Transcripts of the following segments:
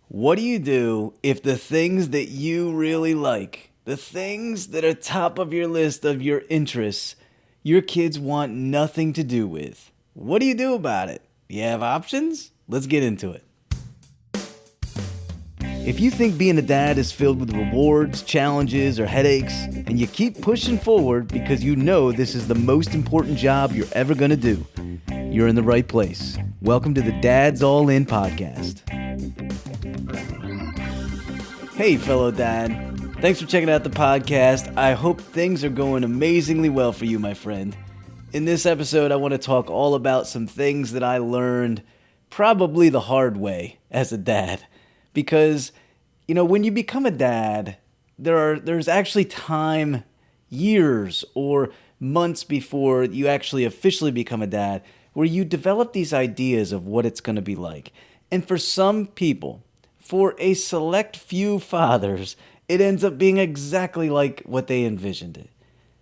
What do you do if the things that you really like, the things that are top of your list of your interests, your kids want nothing to do with? What do you do about it? You have options? Let's get into it. If you think being a dad is filled with rewards, challenges, or headaches, and you keep pushing forward because you know this is the most important job you're ever going to do, you're in the right place. Welcome to the Dad's All In podcast. Hey, fellow dad. Thanks for checking out the podcast. I hope things are going amazingly well for you, my friend. In this episode, I want to talk all about some things that I learned probably the hard way as a dad. Because, when you become a dad, there's actually time, years or months before you actually officially become a dad, where you develop these ideas of what it's going to be like. And for some people, for a select few fathers, it ends up being exactly like what they envisioned it.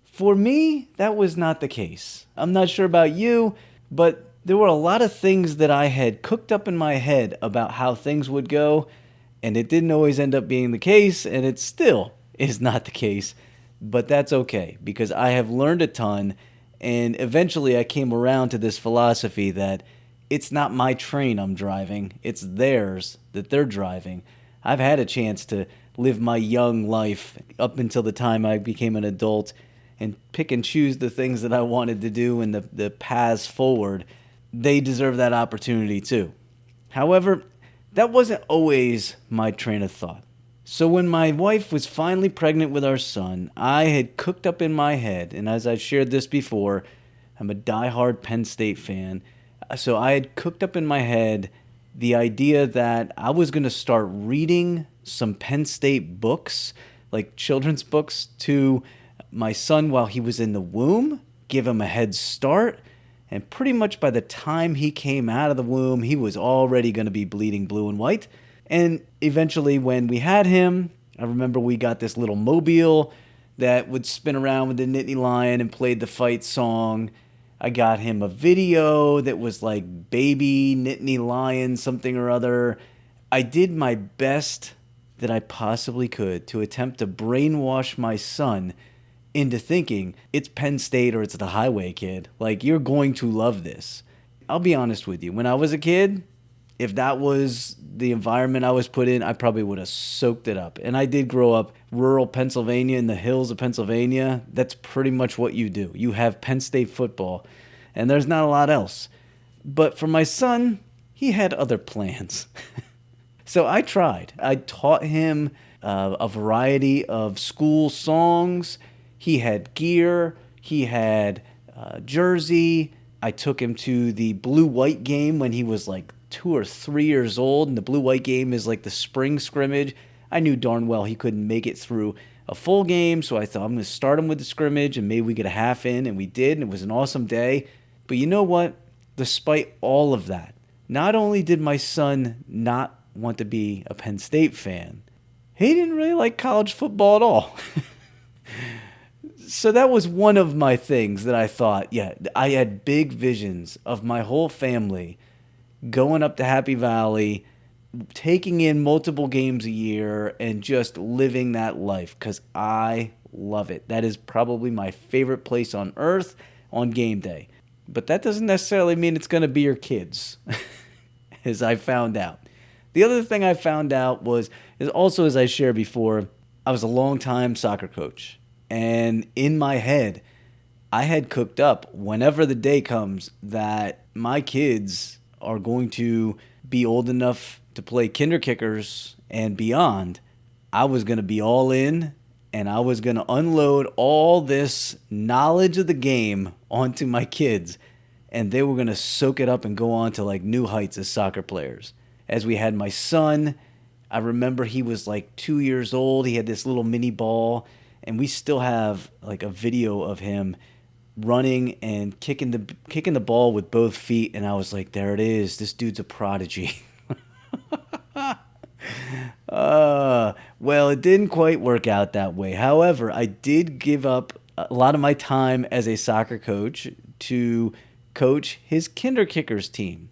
For me, that was not the case. I'm not sure about you, but there were a lot of things that I had cooked up in my head about how things would go, and it didn't always end up being the case, and it still is not the case. But that's okay, because I have learned a ton, and eventually I came around to this philosophy that it's not my train I'm driving, it's theirs that they're driving. I've had a chance to live my young life up until the time I became an adult and pick and choose the things that I wanted to do and the paths forward. They deserve that opportunity too. However, that wasn't always my train of thought. So when my wife was finally pregnant with our son, I had cooked up in my head, and as I've shared this before, I'm a diehard Penn State fan. So I had cooked up in my head the idea that I was going to start reading some Penn State books, like children's books, to my son while he was in the womb, give him a head start, and pretty much by the time he came out of the womb, he was already going to be bleeding blue and white. And eventually when we had him, I remember we got this little mobile that would spin around with the Nittany Lion and played the fight song. I got him a video that was like baby Nittany Lion something or other. I did my best that I possibly could to attempt to brainwash my son into thinking it's Penn State or it's the highway, kid. Like, you're going to love this. I'll be honest with you. When I was a kid, if that was the environment I was put in, I probably would have soaked it up. And I did grow up rural Pennsylvania, in the hills of Pennsylvania. That's pretty much what you do. You have Penn State football, and there's not a lot else. But for my son, he had other plans. So I tried. I taught him a variety of school songs. He had gear. He had jersey. I took him to the blue-white game when he was like 2 or 3 years old, and the blue-white game is like the spring scrimmage. I knew darn well he couldn't make it through a full game, so I thought I'm going to start him with the scrimmage, and maybe we get a half in, and we did, and it was an awesome day. But you know what? Despite all of that, not only did my son not want to be a Penn State fan, he didn't really like college football at all. So that was one of my things that I thought, I had big visions of my whole family going up to Happy Valley, taking in multiple games a year, and just living that life because I love it. That is probably my favorite place on earth on game day. But that doesn't necessarily mean it's going to be your kids, as I found out. The other thing I found out is also, as I shared before, I was a long-time soccer coach. And in my head, I had cooked up whenever the day comes that my kids are going to be old enough to play kinder kickers and beyond. I was going to be all in, and I was going to unload all this knowledge of the game onto my kids, and they were going to soak it up and go on to like new heights as soccer players. As we had my son, I remember he was like 2 years old. He had this little mini ball, and we still have like a video of him running and kicking the ball with both feet, and I was like, there it is. This dude's a prodigy. Well, it didn't quite work out that way. However, I did give up a lot of my time as a soccer coach to coach his kinder kickers team.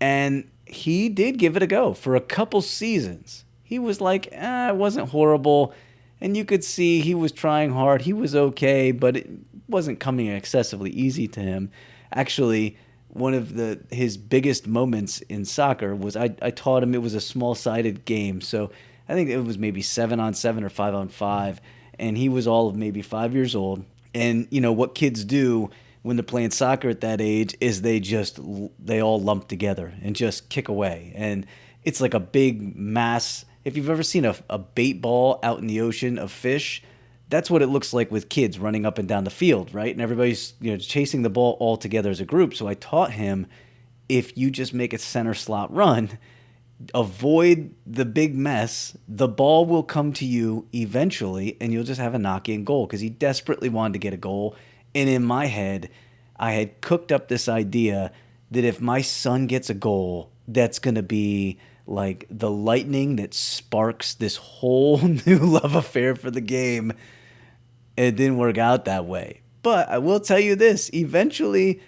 And he did give it a go for a couple seasons. He was like, it wasn't horrible. And you could see he was trying hard. He was okay, but it wasn't coming excessively easy to him. Actually, one of his biggest moments in soccer was I taught him. It was a small-sided game. So I think it was maybe 7-on-7 or 5-on-5. And he was all of maybe 5 years old. And, what kids do when they're playing soccer at that age is they all lump together and just kick away. And it's like a big mass. If you've ever seen a bait ball out in the ocean of fish, that's what it looks like with kids running up and down the field, right? And everybody's chasing the ball all together as a group. So I taught him, if you just make a center slot run, avoid the big mess, the ball will come to you eventually, and you'll just have a knock-in goal, because he desperately wanted to get a goal. And in my head, I had cooked up this idea that if my son gets a goal, that's going to be like the lightning that sparks this whole new love affair for the game. It didn't work out that way. But I will tell you this, eventually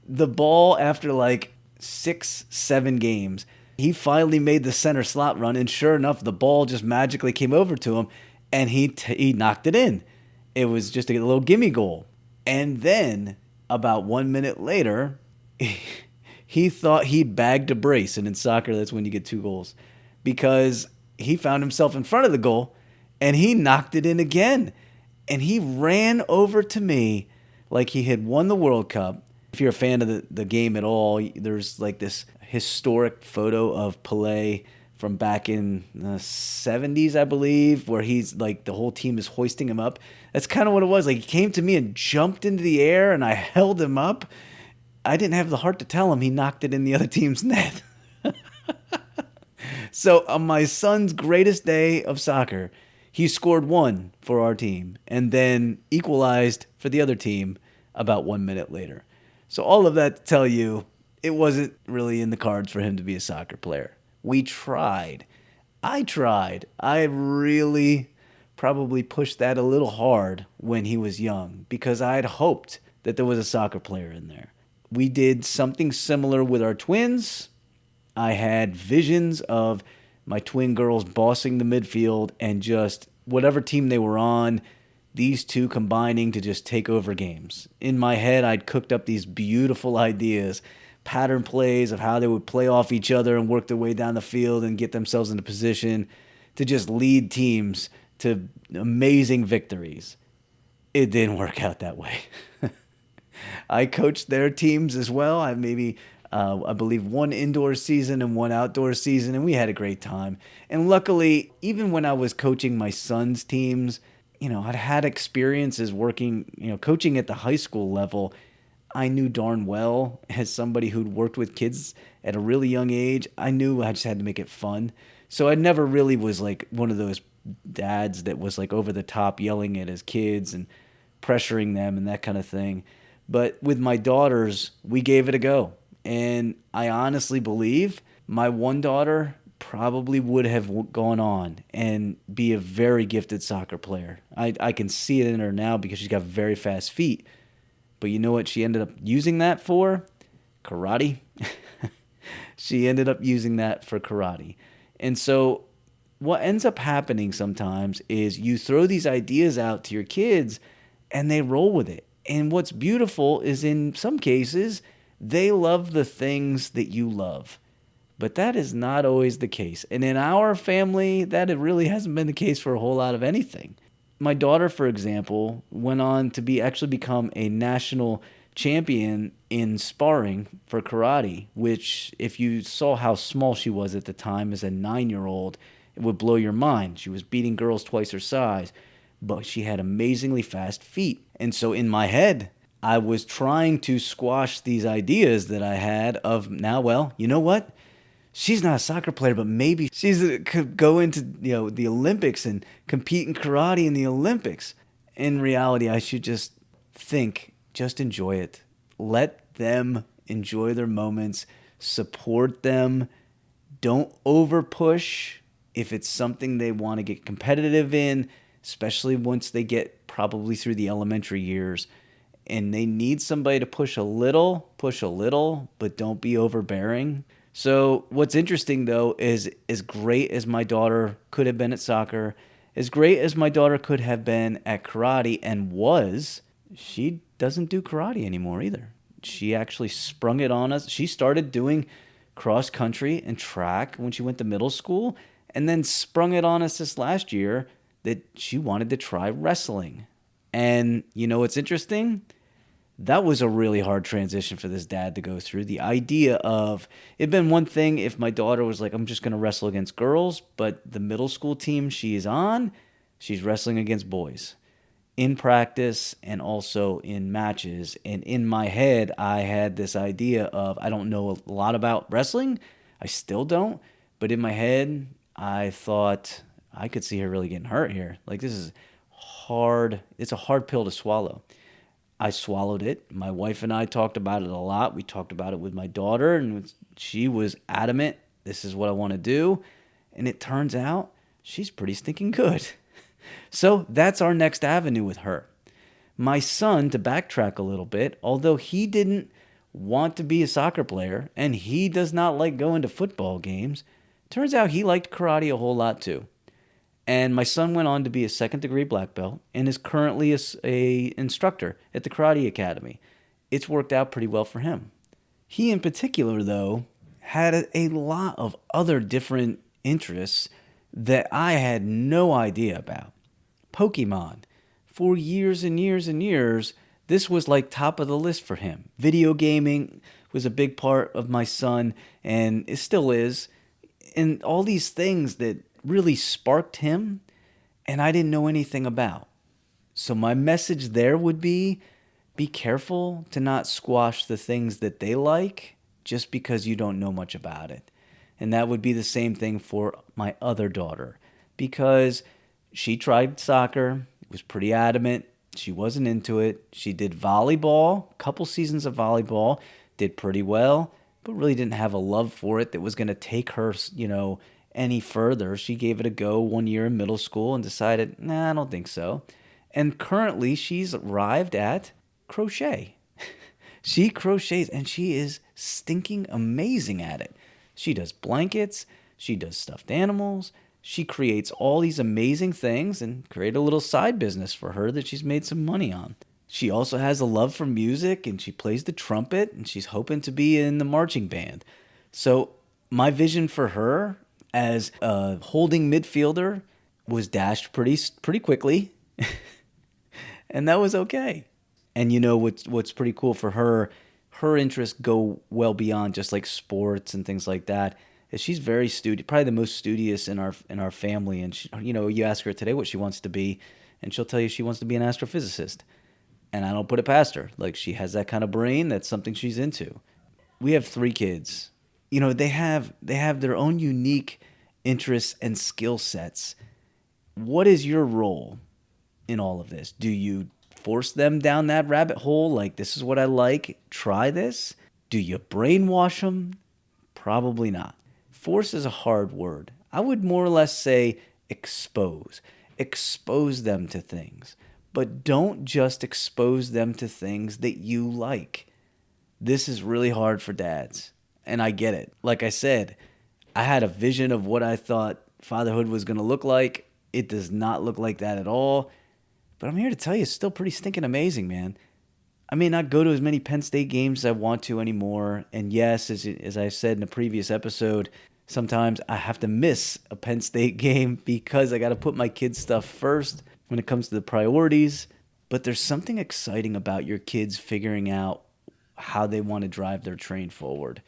the ball, after like 6-7 games, he finally made the center slot run, and sure enough, the ball just magically came over to him, and he knocked it in. It was just a little gimme goal. And then, about 1 minute later, he thought he bagged a brace, and in soccer, that's when you get 2 goals, because he found himself in front of the goal, and he knocked it in again. And he ran over to me like he had won the World Cup. If you're a fan of the game at all, there's like this historic photo of Pelé from back in the 70s, I believe, where he's like, the whole team is hoisting him up. That's kind of what it was. Like, he came to me and jumped into the air, and I held him up. I didn't have the heart to tell him he knocked it in the other team's net. So on my son's greatest day of soccer, he scored 1 for our team and then equalized for the other team about 1 minute later. So all of that to tell you, it wasn't really in the cards for him to be a soccer player. We tried. I tried. I really probably pushed that a little hard when he was young, because I had hoped that there was a soccer player in there. We did something similar with our twins. I had visions of my twin girls bossing the midfield, and just whatever team they were on, these two combining to just take over games. In my head, I'd cooked up these beautiful ideas, pattern plays of how they would play off each other and work their way down the field and get themselves into position to just lead teams to amazing victories. It didn't work out that way. I coached their teams as well. I believe 1 indoor season and 1 outdoor season, and we had a great time. And luckily, even when I was coaching my son's teams, I'd had experiences working, coaching at the high school level. I knew darn well, as somebody who'd worked with kids at a really young age, I knew I just had to make it fun. So I never really was like one of those dads that was like over the top yelling at his kids and pressuring them and that kind of thing. But with my daughters, we gave it a go. And I honestly believe my one daughter probably would have gone on and be a very gifted soccer player. I can see it in her now because she's got very fast feet. But you know what she ended up using that for? Karate. She ended up using that for karate. And so what ends up happening sometimes is you throw these ideas out to your kids and they roll with it. And what's beautiful is, in some cases, they love the things that you love. But that is not always the case. And in our family, that it really hasn't been the case for a whole lot of anything. My daughter, for example, went on to become a national champion in sparring for karate, which, if you saw how small she was at the time as a 9-year-old, it would blow your mind. She was beating girls twice her size, but she had amazingly fast feet. And so in my head, I was trying to squash these ideas that I had of, now, well, you know what? She's not a soccer player, but maybe could go into the Olympics and compete in karate in the Olympics. In reality, I should just enjoy it. Let them enjoy their moments. Support them. Don't over push if it's something they want to get competitive in, especially once they get probably through the elementary years. And they need somebody to push a little, but don't be overbearing. So what's interesting though is as great as my daughter could have been at soccer, as great as my daughter could have been at karate and was, she doesn't do karate anymore either. She actually sprung it on us. She started doing cross country and track when she went to middle school and then sprung it on us this last year that she wanted to try wrestling. And you know what's interesting? That was a really hard transition for this dad to go through. The idea of it'd been one thing if my daughter was like, I'm just going to wrestle against girls, but the middle school team she is on, she's wrestling against boys in practice and also in matches. And in my head, I had this idea of I don't know a lot about wrestling. I still don't. But in my head, I thought I could see her really getting hurt here. Like, this is hard. It's a hard pill to swallow. I swallowed it. My wife and I talked about it a lot. We talked about it with my daughter, and she was adamant, this is what I want to do. And it turns out she's pretty stinking good. So that's our next avenue with her. My son, to backtrack a little bit, although he didn't want to be a soccer player, and he does not like going to football games, turns out he liked karate a whole lot too. And my son went on to be a second-degree black belt and is currently a instructor at the Karate Academy. It's worked out pretty well for him. He in particular, though, had a lot of other different interests that I had no idea about. Pokemon. For years and years and years, this was like top of the list for him. Video gaming was a big part of my son, and it still is. And all these things that really sparked him, and I didn't know anything about. So my message there would be careful to not squash the things that they like just because you don't know much about it. And that would be the same thing for my other daughter, because she tried soccer, was pretty adamant, she wasn't into it. She did volleyball, a couple seasons of volleyball, did pretty well, but really didn't have a love for it that was going to take her, any further. She gave it a go 1 year in middle school and decided, nah, I don't think so. And currently she's arrived at crochet. She crochets and she is stinking amazing at it. She does blankets, she does stuffed animals, she creates all these amazing things and create a little side business for her that she's made some money on. She also has a love for music and she plays the trumpet and she's hoping to be in the marching band. So my vision for her as a holding midfielder was dashed pretty quickly, and that was okay. And what's pretty cool for her interests go well beyond just like sports and things like that. Is she's very studious, probably the most studious in our family. And she, you ask her today what she wants to be, and she'll tell you she wants to be an astrophysicist. And I don't put it past her. Like, she has that kind of brain. That's something she's into. We have 3 kids. They have their own unique interests and skill sets. What is your role in all of this? Do you force them down that rabbit hole? Like, this is what I like, try this? Do you brainwash them? Probably not. Force is a hard word. I would more or less say expose. Expose them to things. But don't just expose them to things that you like. This is really hard for dads. And I get it. Like I said, I had a vision of what I thought fatherhood was going to look like. It does not look like that at all. But I'm here to tell you, it's still pretty stinking amazing, man. I may not go to as many Penn State games as I want to anymore. And yes, as I said in a previous episode, sometimes I have to miss a Penn State game because I got to put my kids' stuff first when it comes to the priorities. But there's something exciting about your kids figuring out how they want to drive their train forward.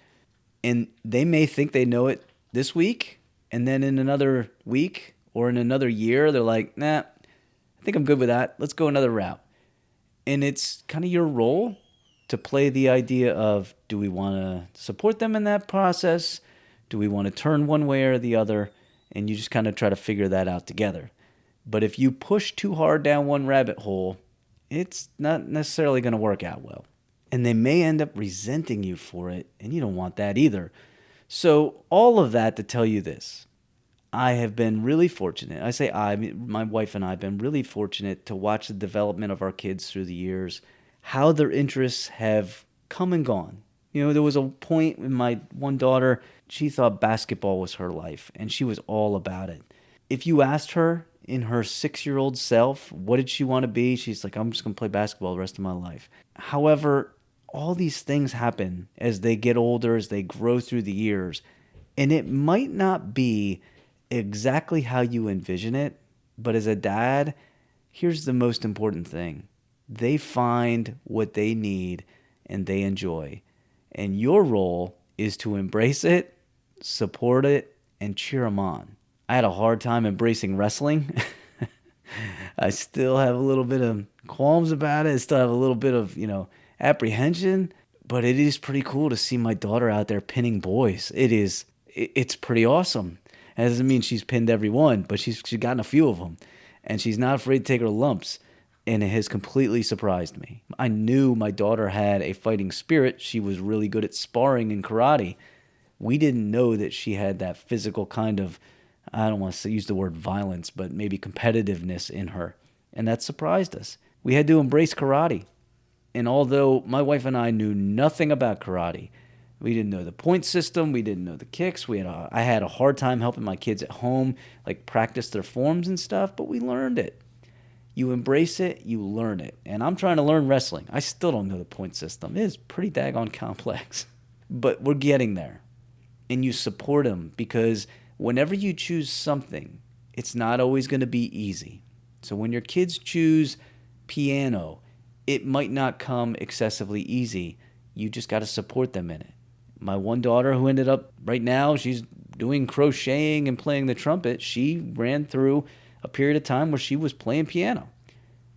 And they may think they know it this week, and then in another week or in another year, they're like, nah, I think I'm good with that. Let's go another route. And it's kind of your role to play the idea of, do we want to support them in that process? Do we want to turn one way or the other? And you just kind of try to figure that out together. But if you push too hard down one rabbit hole, it's not necessarily going to work out well. And they may end up resenting you for it, and you don't want that either. So all of that to tell you this. I have been really fortunate. I say my wife and I have been really fortunate to watch the development of our kids through the years, how their interests have come and gone. There was a point with my one daughter, she thought basketball was her life, and she was all about it. If you asked her in her 6-year-old self, what did she want to be? She's like, I'm just going to play basketball the rest of my life. However, all these things happen as they get older, as they grow through the years, and it might not be exactly how you envision it, but as a dad, here's the most important thing. They find what they need and they enjoy. And your role is to embrace it, support it, and cheer them on. I had a hard time embracing wrestling. I still have a little bit of qualms about it. I still have a little bit of, apprehension. But it is pretty cool to see my daughter out there pinning boys. It's pretty awesome. That doesn't mean she's pinned every one, but she's gotten a few of them. And she's not afraid to take her lumps. And it has completely surprised me. I knew my daughter had a fighting spirit. She was really good at sparring and karate. We didn't know that she had that physical kind of, I don't want to use the word violence, but maybe competitiveness in her. And that surprised us. We had to embrace karate. And although my wife and I knew nothing about karate, we didn't know the point system, we didn't know the kicks. I had a hard time helping my kids at home, like practice their forms and stuff, but we learned it. You embrace it, you learn it. And I'm trying to learn wrestling. I still don't know the point system. It is pretty daggone complex. But we're getting there. And you support them because whenever you choose something, it's not always going to be easy. So when your kids choose piano, it might not come excessively easy. You just got to support them in it. My one daughter who ended up right now, she's doing crocheting and playing the trumpet. She ran through a period of time where she was playing piano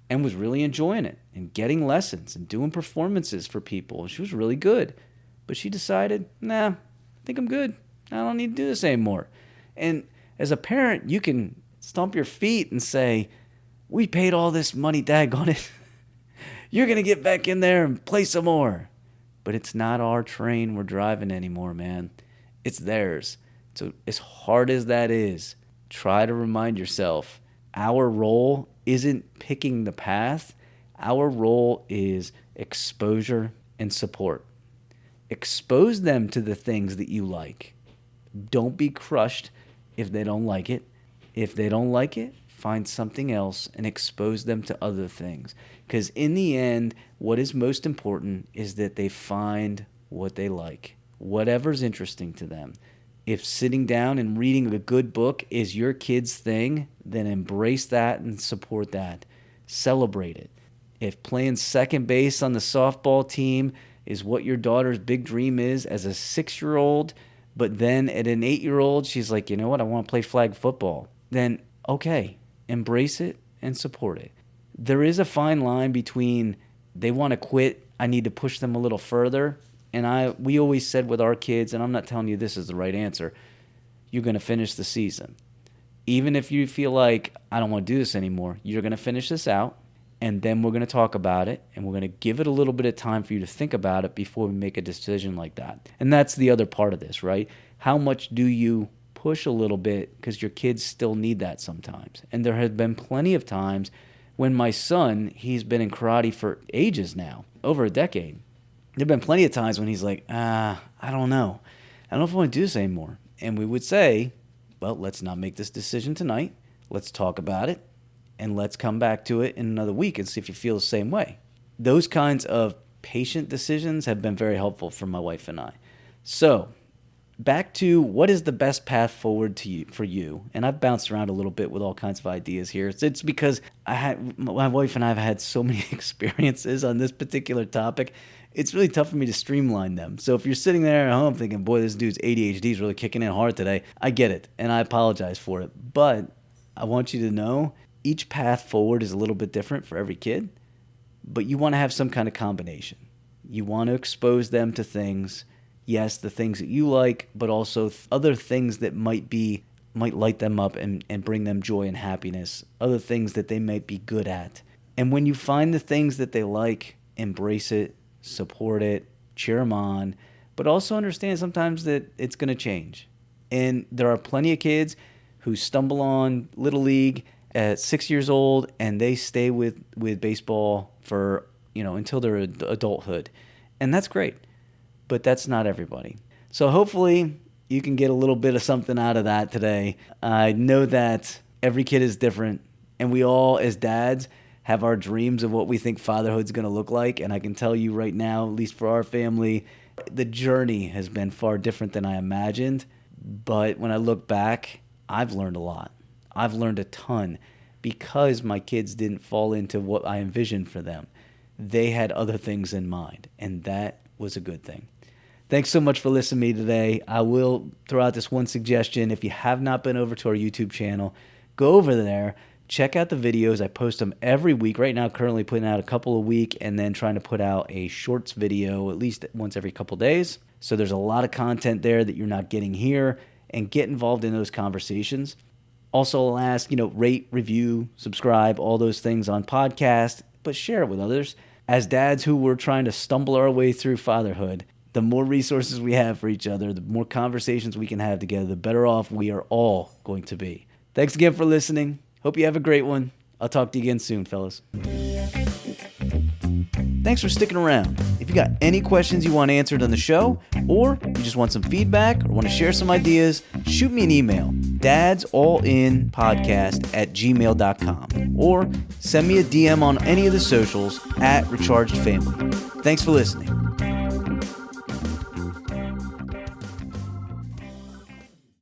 and was really enjoying it and getting lessons and doing performances for people. She was really good. But she decided, nah, I think I'm good. I don't need to do this anymore. And as a parent, you can stomp your feet and say, we paid all this money, daggone it. You're going to get back in there and play some more. But it's not our train we're driving anymore, man. It's theirs. So as hard as that is, try to remind yourself, our role isn't picking the path. Our role is exposure and support. Expose them to the things that you like. Don't be crushed if they don't like it. If they don't like it, find something else and expose them to other things. Because in the end, what is most important is that they find what they like, whatever's interesting to them. If sitting down and reading a good book is your kid's thing, then embrace that and support that. Celebrate it. If playing second base on the softball team is what your daughter's big dream is as a 6-year-old, but then at an 8-year-old, she's like, you know what, I want to play flag football. Then, okay, embrace it and support it. There is a fine line between they want to quit, I need to push them a little further. And we always said with our kids, and I'm not telling you this is the right answer, you're going to finish the season. Even if you feel like, I don't want to do this anymore, you're going to finish this out, and then we're going to talk about it, and we're going to give it a little bit of time for you to think about it before we make a decision like that. And that's the other part of this, right? How much do you push a little bit, because your kids still need that sometimes. And there have been plenty of times when my son, he's been in karate for ages now, over a decade. There have been plenty of times when he's like, I don't know. I don't know if I want to do this anymore. And we would say, well, let's not make this decision tonight. Let's talk about it, and let's come back to it in another week and see if you feel the same way. Those kinds of patient decisions have been very helpful for my wife and I. So back to what is the best path forward for you. And I've bounced around a little bit with all kinds of ideas here. It's because my wife and I have had so many experiences on this particular topic. It's really tough for me to streamline them. So if you're sitting there at home thinking, boy, this dude's ADHD is really kicking in hard today, I get it, and I apologize for it. But I want you to know each path forward is a little bit different for every kid, but you want to have some kind of combination. You want to expose them to things, yes, the things that you like, but also other things that might light them up and bring them joy and happiness, other things that they might be good at. And when you find the things that they like, embrace it, support it, cheer them on, but also understand sometimes that it's going to change. And there are plenty of kids who stumble on Little League at 6 years old and they stay with baseball for, until their adulthood. And that's great. but that's not everybody. So hopefully you can get a little bit of something out of that today. I know that every kid is different, and we all, as dads, have our dreams of what we think fatherhood's going to look like. And I can tell you right now, at least for our family, the journey has been far different than I imagined. But when I look back, I've learned a lot. I've learned a ton because my kids didn't fall into what I envisioned for them. They had other things in mind, and that was a good thing. Thanks so much for listening to me today. I will throw out this one suggestion. If you have not been over to our YouTube channel, go over there, check out the videos. I post them every week. Right now, currently putting out a couple a week and then trying to put out a shorts video at least once every couple days. So there's a lot of content there that you're not getting here, and get involved in those conversations. Also, I'll ask, rate, review, subscribe, all those things on podcast, but share it with others. As dads who were trying to stumble our way through fatherhood, the more resources we have for each other, the more conversations we can have together, the better off we are all going to be. Thanks again for listening. Hope you have a great one. I'll talk to you again soon, fellas. Thanks for sticking around. If you got any questions you want answered on the show, or you just want some feedback or want to share some ideas, shoot me an email, dadsallinpodcast@gmail.com, or send me a DM on any of the socials @rechargedfamily. Thanks for listening.